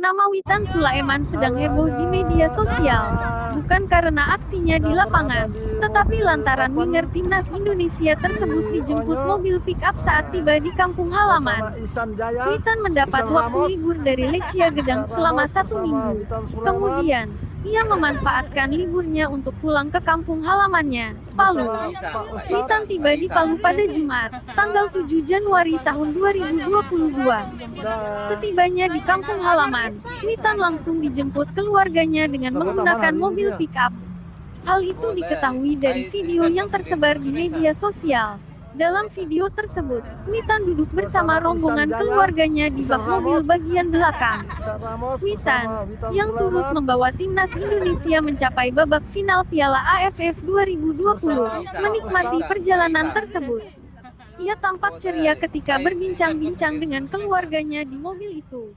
Nama Witan Sulaiman sedang heboh di media sosial, bukan karena aksinya di lapangan, tetapi lantaran winger timnas Indonesia tersebut dijemput mobil pick-up saat tiba di kampung halaman. Witan mendapat waktu libur dari Lechia Gedang selama 1 minggu. Kemudian, ia memanfaatkan liburnya untuk pulang ke kampung halamannya, Palu. Witan tiba di Palu pada Jumat, tanggal 7 Januari tahun 2022. Setibanya di kampung halaman, Witan langsung dijemput keluarganya dengan menggunakan mobil pick-up. Hal itu diketahui dari video yang tersebar di media sosial. Dalam video tersebut, Witan duduk bersama rombongan keluarganya di bak mobil bagian belakang. Witan, yang turut membawa timnas Indonesia mencapai babak final Piala AFF 2020, menikmati perjalanan tersebut. Ia tampak ceria ketika berbincang-bincang dengan keluarganya di mobil itu.